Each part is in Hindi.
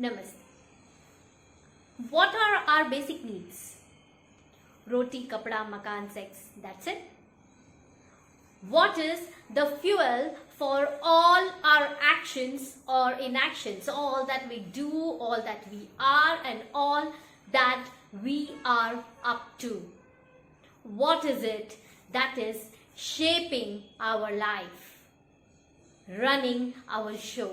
Namaste. What are our basic needs? Roti, kapda, makan, sex. That's it. What is the fuel for all our actions or inactions, all that we do, all that we are, and all that we are up to? What is it that is shaping our life, running our show?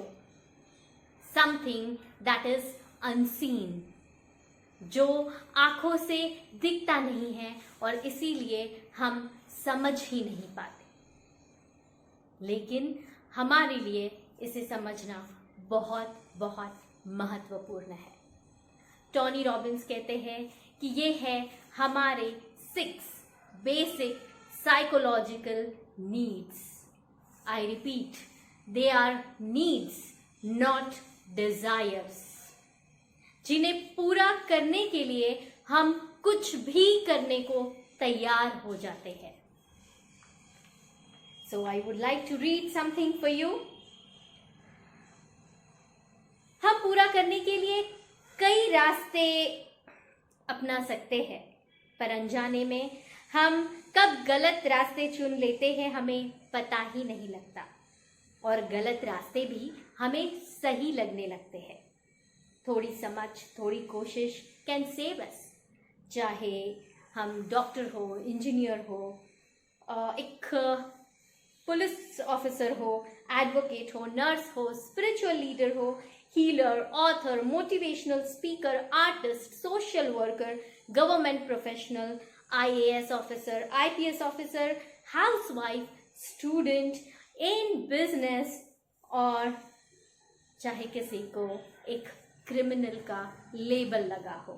Something that is unseen, जो आंखों से दिखता नहीं है और इसीलिए हम समझ ही नहीं पाते, लेकिन हमारे लिए इसे समझना बहुत बहुत महत्वपूर्ण है। टोनी रॉबिन्स कहते हैं कि ये है हमारे 6 basic psychological needs. I repeat, they our needs, not desires, जिन्हें पूरा करने के लिए हम कुछ भी करने को तैयार हो जाते हैं। So I would like to read something for you. हम पूरा करने के लिए कई रास्ते अपना सकते हैं, पर अनजाने में हम कब गलत रास्ते चुन लेते हैं हमें पता ही नहीं लगता, और गलत रास्ते भी हमें सही लगने लगते हैं। थोड़ी समझ, थोड़ी कोशिश कैन सेव अस। चाहे हम डॉक्टर हो, इंजीनियर हो, एक पुलिस ऑफिसर हो, एडवोकेट हो, नर्स हो, स्पिरिचुअल लीडर हो, healer, author, motivational speaker, artist, social worker, government professional, IAS officer, IPS officer, housewife, student, in business, और चाहे किसी को एक क्रिमिनल का लेबल लगा हो।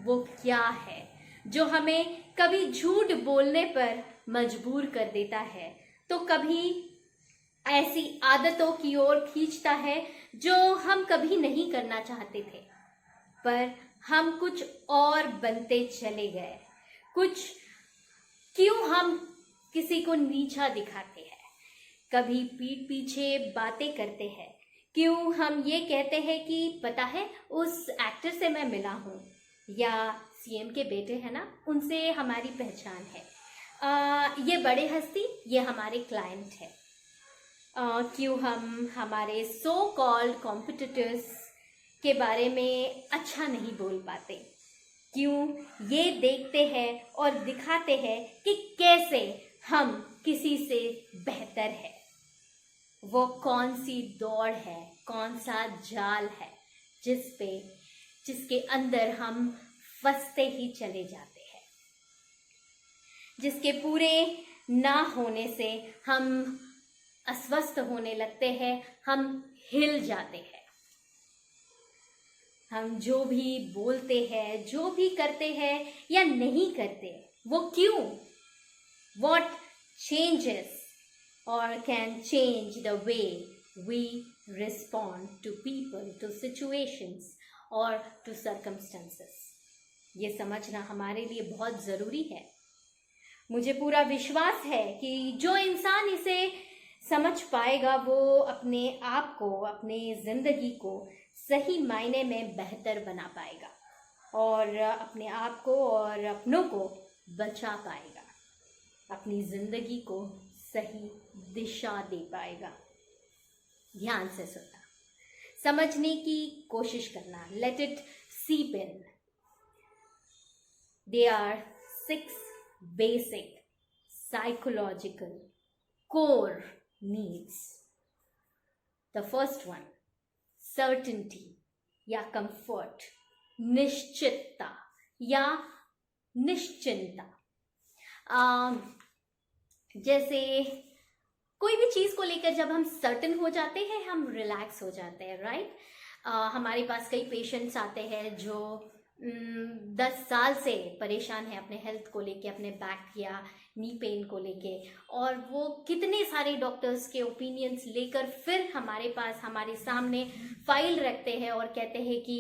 वो क्या है जो हमें कभी झूठ बोलने पर मजबूर कर देता है, तो कभी ऐसी आदतों की ओर खींचता है जो हम कभी नहीं करना चाहते थे, पर हम कुछ और बनते चले गए। क्यों हम किसी को नीचा दिखाते हैं, कभी पीठ पीछे बातें करते हैं, क्यों हम ये कहते हैं कि पता है उस एक्टर से मैं मिला हूँ, या CM के बेटे हैं ना, उनसे हमारी पहचान है, ये बड़े हस्ती, ये हमारे क्लाइंट है। क्यों हम हमारे सो कॉल्ड कॉम्पिटिटर्स के बारे में अच्छा नहीं बोल पाते, क्यों ये देखते हैं और दिखाते हैं कि कैसे हम किसी से बेहतर है। वो कौन सी दौड़ है, कौन सा जाल है जिसके अंदर हम फंसते ही चले जाते हैं, जिसके पूरे ना होने से हम अस्वस्थ होने लगते हैं, हम हिल जाते हैं। हम जो भी बोलते हैं, जो भी करते हैं या नहीं करते, वो क्यों? What changes or can change the way we respond to people, to situations or to circumstances? ये समझना हमारे लिए बहुत ज़रूरी है। मुझे पूरा विश्वास है कि जो इंसान इसे समझ पाएगा वो अपने आप को, अपनी ज़िंदगी को सही मायने में बेहतर बना पाएगा और अपने आप को और अपनों को बचा पाएगा, अपनी ज़िंदगी को सही दिशा दे पाएगा। ध्यान से सुनना, समझने की कोशिश करना, let it seep in. They are 6 basic psychological core needs. The first one, certainty या कंफर्ट, निश्चितता या निश्चिंता। जैसे कोई भी चीज़ को लेकर जब हम सर्टन हो जाते हैं, हम रिलैक्स हो जाते हैं, राइट? हमारे पास कई पेशेंट्स आते हैं जो 10 साल से परेशान है अपने हेल्थ को लेके, अपने बैक या नी पेन को लेके, और वो कितने सारे डॉक्टर्स के ओपिनियंस लेकर फिर हमारे पास, हमारे सामने फाइल रखते हैं और कहते हैं कि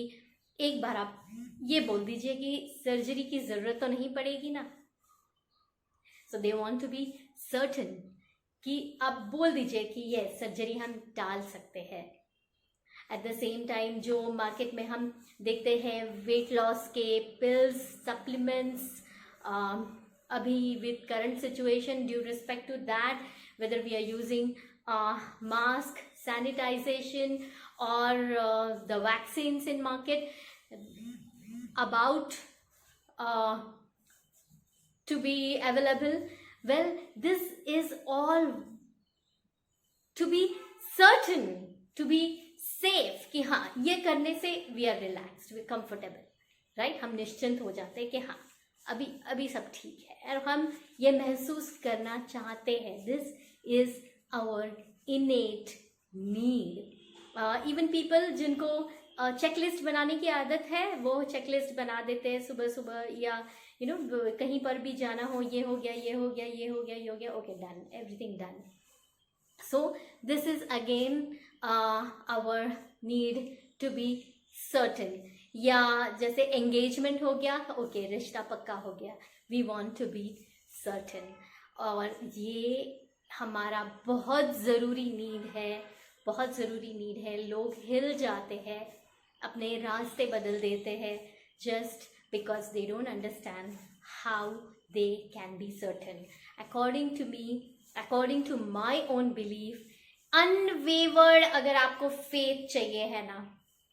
एक बार आप ये बोल दीजिए कि सर्जरी की ज़रूरत तो नहीं पड़ेगी ना। So they want to be certain कि आप बोल दीजिए कि ये सर्जरी हम टाल सकते हैं। एट द सेम टाइम जो मार्केट में हम देखते हैं वेट लॉस के पिल्स, सप्लीमेंट्स, अभी with current situation due respect to that, whether we are using mask, sanitization, or the vaccines in market about to be available. Well, this is all to be certain, to be safe कि हाँ ये करने से we are relaxed, we are comfortable, right? हम निश्चिंत हो जाते हैं कि हाँ अभी सब ठीक है और हम ये महसूस करना चाहते हैं. This is our innate need. Even people जिनको चेकलिस्ट बनाने की आदत है वो चेकलिस्ट बना देते हैं सुबह सुबह, या कहीं पर भी जाना हो, ये हो गया, ये हो गया, ये हो गया, ये हो गया, okay done, everything done. So this is again our need to be certain. या जैसे एंगेजमेंट हो गया, ओके रिश्ता पक्का हो गया, we want to be certain. और ये हमारा बहुत ज़रूरी नीड है, बहुत ज़रूरी नीड है. लोग हिल जाते हैं, अपने रास्ते बदल देते हैं just because they don't understand how they can be certain. According to me, according to my own belief, unwavered अगर आपको फेथ चाहिए है ना,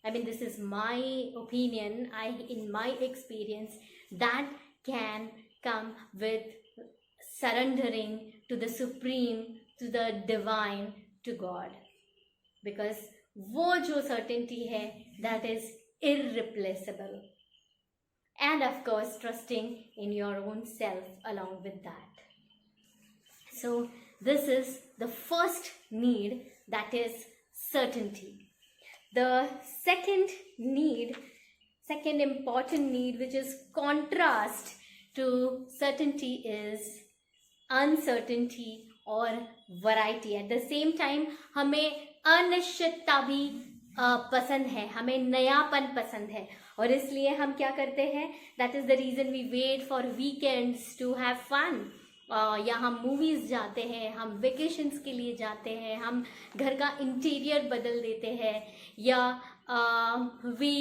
I mean, this is my opinion, in my experience, that can come with surrendering to the supreme, to the divine, to God. Because वो जो certainty है, that is irreplaceable. And of course, trusting in your own self along with that. So, this is the first need, that is certainty. The second need, second important need, which is contrast to certainty, is uncertainty or variety. At the same time, हमें अनिश्चितता भी पसंद है, हमें नयापन पसंद है, और इसलिए हम क्या करते हैं, that is the reason we wait for weekends to have fun. या हम मूवीज़ जाते हैं, हम वेकेशंस के लिए जाते हैं, हम घर का इंटीरियर बदल देते हैं, या we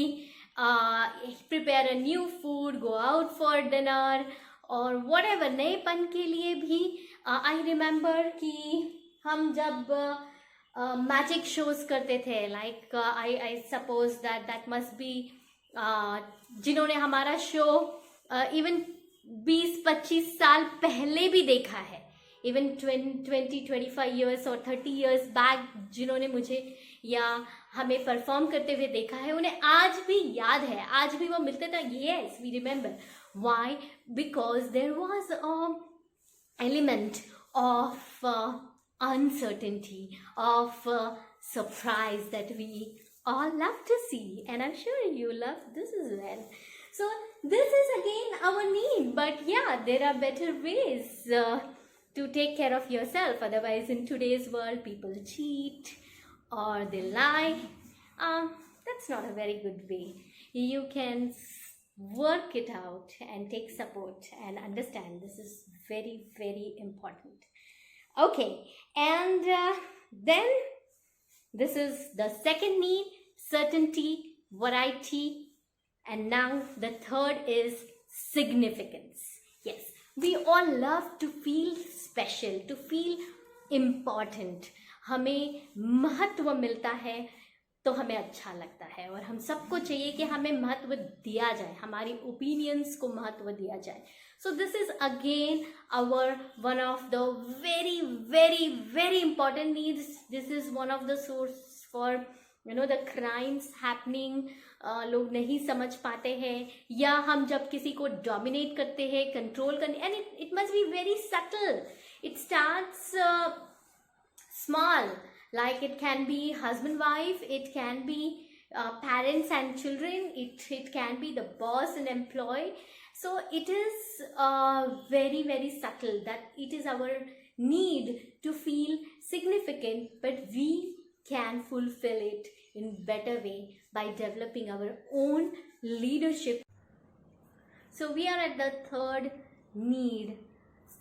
prepare a new food, go out for dinner, और व्हाटएवर. नएपन के लिए भी आई रिमेम्बर कि हम जब मैजिक शोज करते थे, like I suppose that must be, जिन्होंने हमारा शो इवन 20-25 साल पहले भी देखा है, इवन 20-25 ईयर्स और 30 ईयर्स बैक जिन्होंने मुझे या हमें परफॉर्म करते हुए देखा है, उन्हें आज भी याद है, आज भी वो मिलते थे. Yes, we remember. Why? Because there was a element of uncertainty, of surprise that we all love to see, and I'm sure you love this as well. So this is again our need, but yeah, there are better ways to take care of yourself. Otherwise, in today's world, people cheat or they lie. That's not a very good way. You can work it out and take support and understand this is very, very important. Okay, and then this is the second need, certainty, variety. And now the third is significance. Yes, we all love to feel special, to feel important. हमें महत्व मिलता है तो हमें अच्छा लगता है, और हम सबको चाहिए कि हमें महत्व दिया जाए, हमारी ओपिनियंस को महत्व दिया जाए. So this is again our one of the very, very, very important needs. This is one of the source for the crimes happening. लोग नहीं समझ पाते हैं, या हम जब किसी को डोमिनेट करते हैं, कंट्रोल करने, and it must be very subtle. It starts small, like it can be husband wife, it can be parents and children, it can be the boss and employee. So it is very, very subtle that it is our need to feel significant, but we can fulfill it in better way by developing our own leadership. So we are at the third need,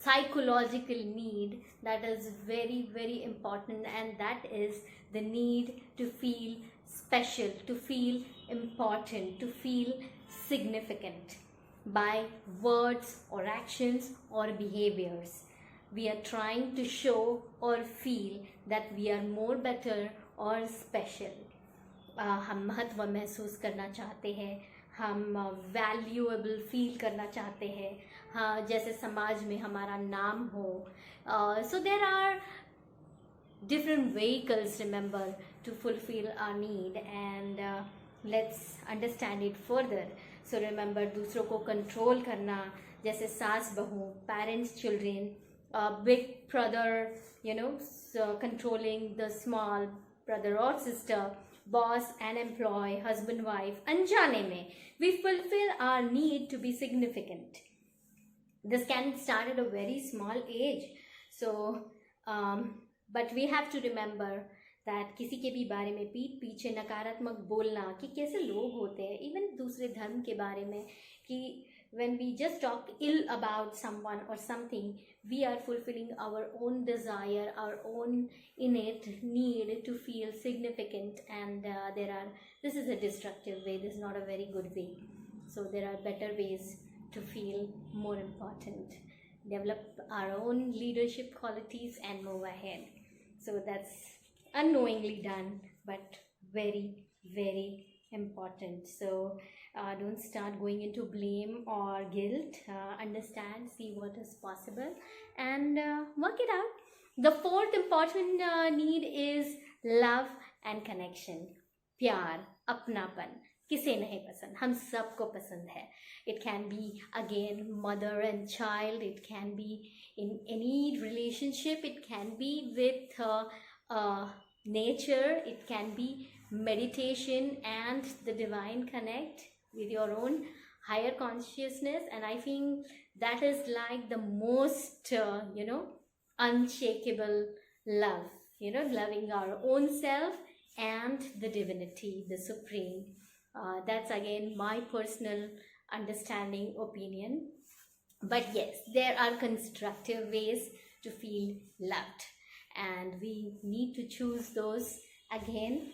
psychological need, that is very, very important, and that is the need to feel special, to feel important, to feel significant by words or actions or behaviors. We are trying to show or feel that we are more better or special. हम महत्व महसूस करना चाहते हैं, हम वैल्यूएबल फील करना चाहते हैं, हाँ, जैसे समाज में हमारा नाम हो. So there are different vehicles, remember, to fulfill our need, and let's understand it further. So remember, दूसरों को कंट्रोल करना, जैसे सास बहू, parents children, big brother, so controlling the small brother or sister, boss and employee, husband wife, अनजाने में we fulfill our need to be significant. This can start at a very small age. So but we have to remember that किसी के भी बारे में पीठ पीछे नकारात्मक बोलना, कि कैसे लोग होते हैं, इवन दूसरे धर्म के बारे में, कि when we just talk ill about someone or something, we are fulfilling our own desire, our own innate need to feel significant, and this is a destructive way. This is not a very good way. So there are better ways to feel more important, develop our own leadership qualities and move ahead. So that's unknowingly done, but very, very important. So don't start going into blame or guilt. Understand, see what is possible, and work it out. The fourth important need is love and connection. प्यार, अपनापन. किसे नहीं पसंद, हम सबको पसंद है. It can be again mother and child, it can be in any relationship, it can be with nature, it can be meditation and the divine connect with your own higher consciousness. And I think that is like the most unshakable love, loving our own self and the divinity, the supreme. That's again my personal understanding, opinion. But yes, there are constructive ways to feel loved, and we need to choose those again.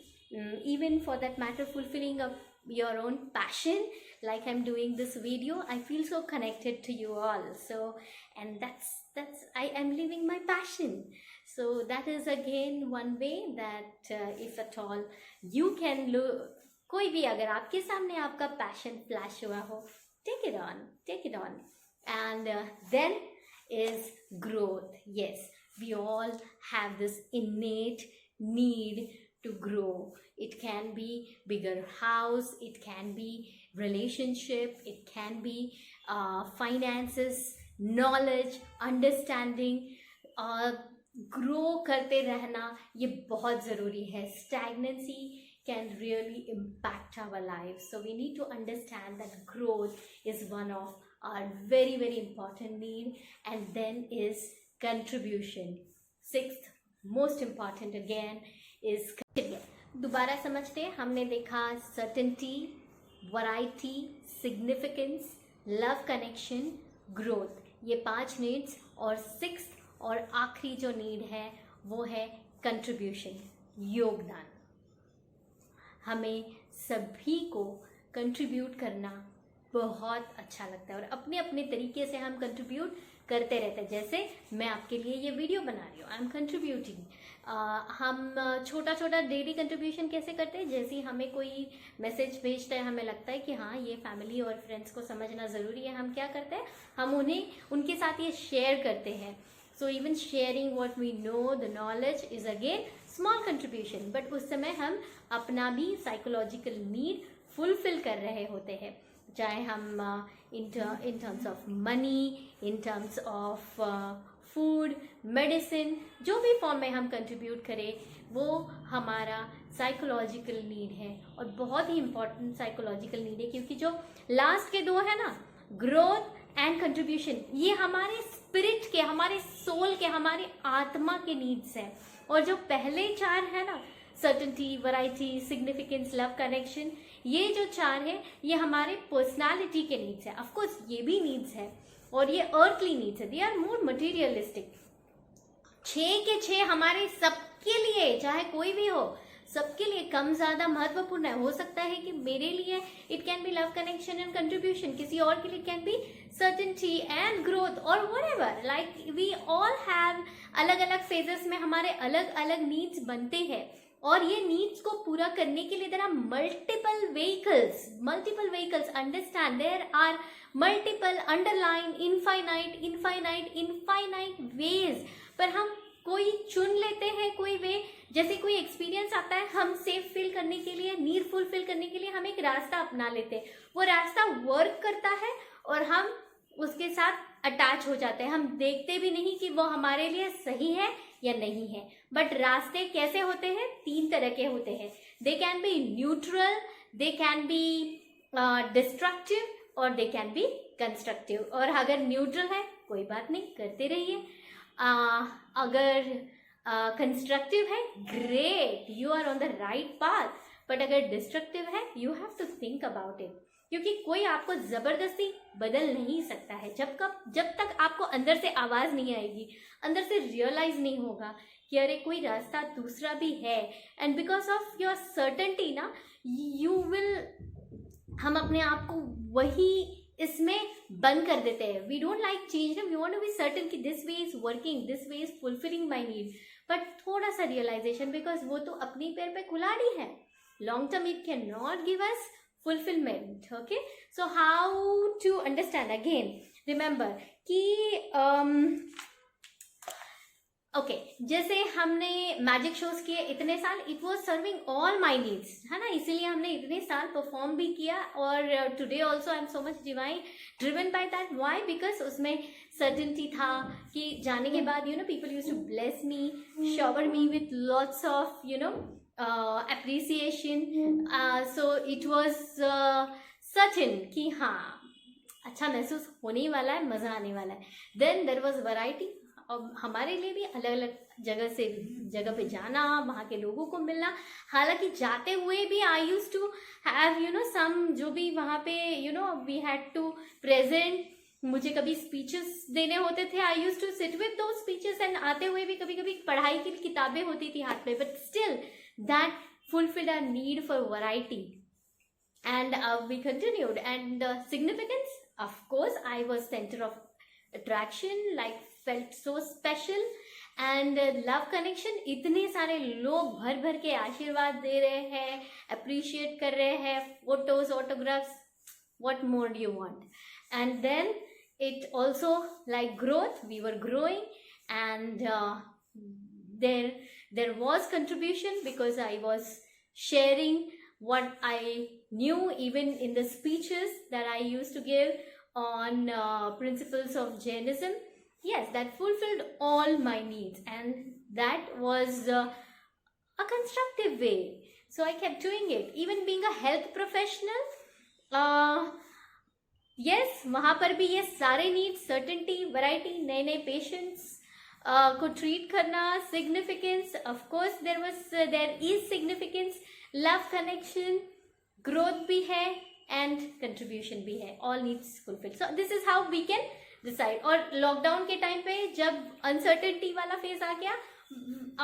Even for that matter, fulfilling of your own passion, like I'm doing this video, I feel so connected to you all. So, and that's I am living my passion. So that is again one way that if at all you can look, कोई भी अगर आपके सामने आपका passion flash हुआ हो, take it on. And then is growth. Yes, we all have this innate need to grow. It can be bigger house, it can be relationship, it can be finances, knowledge, understanding. Grow करते रहना ये बहुत ज़रूरी है. Stagnancy can really impact our lives. So we need to understand that growth is one of our very, very important need. And then is contribution. Sixth most important again is दोबारा समझते हैं. हमने देखा certainty, variety, significance, love, connection, growth. ये 5 needs. और 6th और आखिरी जो नीड है वो है कंट्रीब्यूशन, योगदान. हमें सभी को कंट्रीब्यूट करना बहुत अच्छा लगता है और अपने अपने तरीके से हम कंट्रीब्यूट करते रहते हैं. जैसे मैं आपके लिए ये वीडियो बना रही हूँ, आई एम कंट्रीब्यूटिंग. हम छोटा छोटा डेली कंट्रीब्यूशन कैसे करते हैं, जैसे ही हमें कोई मैसेज भेजता है, हमें लगता है कि हाँ ये फैमिली और फ्रेंड्स को समझना ज़रूरी है, हम क्या करते हैं, हम उनके साथ ये शेयर करते हैं. So even sharing what we know, the knowledge is again small contribution. But उस समय हम अपना भी psychological need fulfill कर रहे होते हैं. चाहे हम in terms of money, in terms of food, medicine, जो भी फॉर्म में हम contribute करें वो हमारा psychological need है. और बहुत ही important psychological need है, क्योंकि जो last के 2 है ना, growth एंड कंट्रीब्यूशन, ये हमारे स्पिरिट के, हमारे सोल के, हमारे आत्मा के नीड्स हैं. और जो पहले 4 है ना, certainty, variety, significance, love, connection, ये जो 4 है ये हमारे पर्सनालिटी के नीड्स है. ऑफ कोर्स ये भी नीड्स है और ये अर्थली नीड्स है, दे आर मोर मटेरियलिस्टिक. 6 के 6 हमारे सबके लिए, चाहे कोई भी हो, सबके लिए कम ज्यादा महत्वपूर्ण है। हो सकता है कि मेरे लिए it can be love, connection and contribution, किसी और के लिए can be certainty and growth और whatever. Like we all have अलग अलग फेजेस में हमारे अलग अलग नीड्स बनते हैं, और ये नीड्स को पूरा करने के लिए there are multiple vehicles. Understand, there are multiple underline infinite ways, पर हम कोई चुन लेते हैं कोई वे। जैसे कोई एक्सपीरियंस आता है, हम सेफ फील करने के लिए, नीड फुलफिल करने के लिए हम एक रास्ता अपना लेते हैं, वो रास्ता वर्क करता है और हम उसके साथ अटैच हो जाते हैं। हम देखते भी नहीं कि वो हमारे लिए सही है या नहीं है। बट रास्ते कैसे होते हैं? 3 तरह के होते हैं। दे can B neutral, they can B destructive और दे कैन बी कंस्ट्रक्टिव। और अगर न्यूट्रल है कोई बात नहीं, करते रहिए। अगर कंस्ट्रक्टिव है, great, you are on the right path. But अगर डिस्ट्रक्टिव है, you have to think about it, क्योंकि कोई आपको जबरदस्ती बदल नहीं सकता है। जब तक आपको अंदर से आवाज नहीं आएगी, अंदर से रियलाइज नहीं होगा कि अरे कोई रास्ता दूसरा भी है। And because of your certainty ना, यू विल, हम अपने आप को वही इसमें बंद कर देते हैं। We don't like change, we want to be certain कि this way is working, this way is fulfilling my need. But थोड़ा सा रियलाइजेशन, बिकॉज वो तो अपनी पैर पे कुल्हाड़ी है, long term it can not give us fulfillment. Okay, so how to understand? Again, remember कि ओके, जैसे हमने मैजिक शोज किए इतने साल, it was serving all my needs, है ना, इसीलिए हमने इतने साल परफॉर्म भी किया। और today also I am so much driven by that. Why? Because उसमें सर्टेनिटी था कि जाने के बाद people use to bless me, shower me with lots of appreciation. So it was certain कि हाँ अच्छा महसूस होने वाला है, मजा आने वाला है। Then there was variety, और हमारे लिए भी अलग अलग जगह पे जाना, वहाँ के लोगों को मिलना। हालांकि जाते हुए भी I used to have some, जो भी वहाँ पे we had to present, मुझे कभी स्पीचेस देने होते थे, I use to sit with those speeches. And आते हुए भी कभी कभी पढ़ाई की किताबें होती थी हाथ में, but still that fulfilled our need for variety. And we continued, and the significance, of course, I was center of attraction, like felt so special. And love connection, इतने सारे लोग भर भर के आशीर्वाद दे रहे हैं, अप्रिशिएट कर रहे हैं, photos, autographs, what more do you want? And then it also like growth, we were growing, and there was contribution, because I was sharing what I knew, even in the speeches that I used to give on principles of Jainism. Yes, that fulfilled all my needs, and that was a constructive way. So I kept doing it. Even being a health professional, yes, वहाँ पर भी ये सारे needs, certainty, variety, नए नए patients को treat करना, significance, of course there is significance, love connection, growth भी है, and contribution भी है, all needs fulfilled. So this is how we can decide. और लॉकडाउन के टाइम पे जब uncertainty वाला फेज आ गया,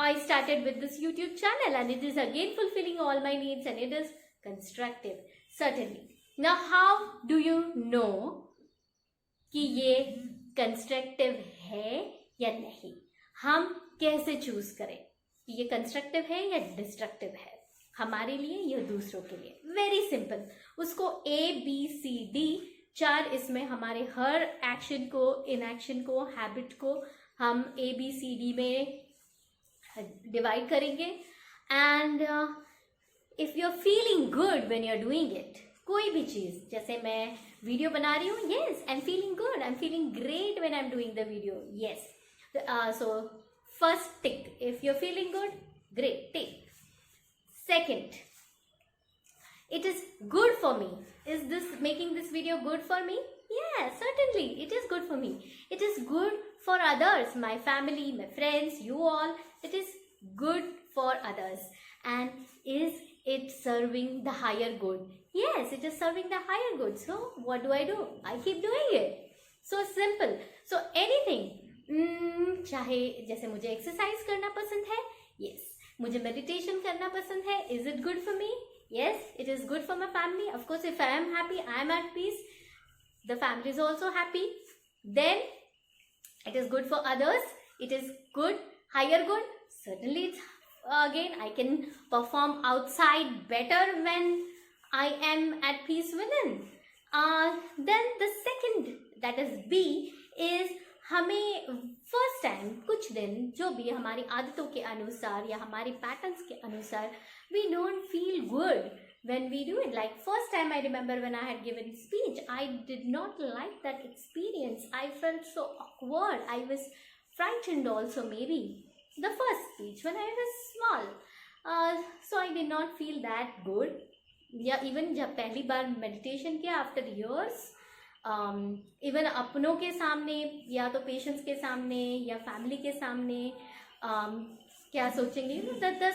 I started with this YouTube channel, and it is again fulfilling all my needs, and it is constructive, certainly. Now how do you know कि ये constructive है या नहीं? हम कैसे चूज करें कि ये कंस्ट्रक्टिव है या डिस्ट्रक्टिव है, हमारे लिए या दूसरों के लिए? वेरी सिंपल, उसको ABCD 4 इसमें हमारे हर एक्शन को, इनएक्शन को, हैबिट को हम ABCD में डिवाइड करेंगे। And if you are feeling good when you are doing it, कोई भी चीज, जैसे मैं वीडियो बना रही हूँ, yes, I am feeling good, I am feeling great when I am doing the video, yes. So first tick, if you're feeling good, great, tick. Second, it is good for me. Is this making this video good for me? Yeah, certainly it is good for me. It is good for others, my family, my friends, you all. It is good for others. And is it serving the higher good? Yes, it is serving the higher good. So what do? I keep doing it. So simple. So anything, चाहे जैसे मुझे एक्सरसाइज करना पसंद है, यस, मुझे मेडिटेशन करना पसंद है. Is it good for me? Yes, it is good for my family. Of course if I am happy, I am at peace, the family is also happy. Then it is good for others, it is good, higher good. Certainly it's again, I can perform outside better when I am at peace within. Then the second, that is B, is हमें फर्स्ट टाइम कुछ दिन जो भी हमारी आदतों के अनुसार या हमारे पैटर्न्स के अनुसार we don't feel good when we do it. Like first time I remember when I had given speech, I did not like that experience. I felt so awkward. I was frightened also, maybe the first speech when I was small. So I did not feel that good. या even जब पहली बार meditation किया after years, इवन अपनों के सामने या तो पेशेंट्स के सामने या फैमिली के सामने क्या सोचेंगे,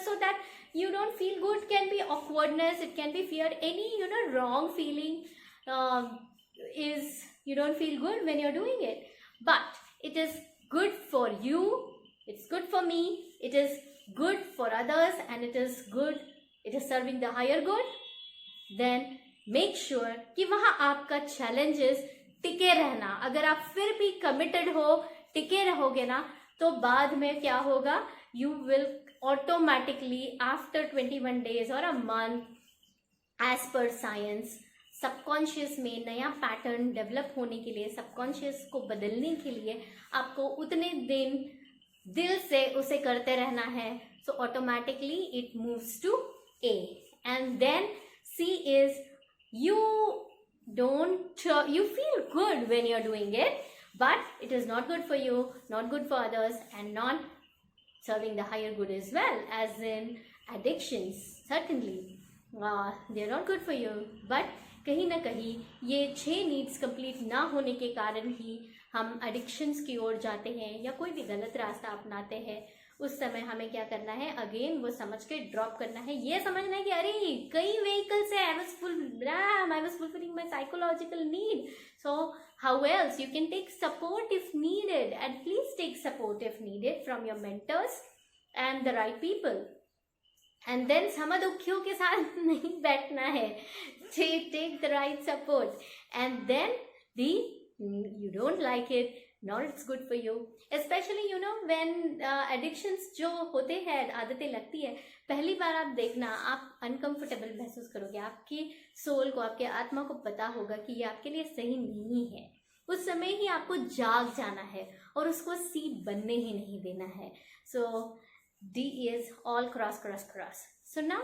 so that you don't feel good can be awkwardness, it can be fear, any wrong feeling is you don't feel good when you're doing it. But it is good for you, it's good for me, it is good for others, and it is good, it is serving the higher good. Then make sure कि वहाँ आपका challenges टिके रहना. अगर आप फिर भी committed हो, टिके रहोगे ना, तो बाद में क्या होगा, you will automatically after 21 days or a month, as per science, subconscious में नया पैटर्न डेवलप होने के लिए, सबकॉन्शियस को बदलने के लिए आपको उतने दिन दिल से उसे करते रहना है. So automatically it moves to A. And then C is you feel good when you're doing it, but it is not good for you, not good for others, and not serving the higher good as well, as in addictions. Certainly they are not good for you, but कहीं ना कहीं ये 6 नीड्स कंप्लीट ना होने के कारण ही हम एडिक्शंस की ओर जाते हैं या कोई भी गलत रास्ता अपनाते हैं. उस समय हमें क्या करना है, अगेन वो समझ के ड्रॉप करना है. ये समझना है कि अरे कई व्हीकल्स है, I was fulfilling my psychological need. So how else you can take support if needed, and please take support if needed from your mentors and the right people. And then समदुखियों के साथ नहीं बैठना है. Take the right support, and then you don't like it, not it's good for you. Especially when addictions जो होते हैं, आदतें लगती है, पहली बार आप देखना आप अनकंफर्टेबल महसूस करोगे. आपकी सोल को, आपके आत्मा को पता होगा कि ये आपके लिए सही नहीं है. उस समय ही आपको जाग जाना है और उसको सी बनने ही नहीं देना है. So D is all cross. So now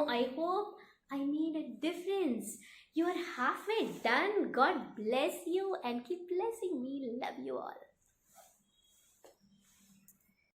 I hope I made a difference. You are halfway done. God bless you and keep blessing me. Love you all.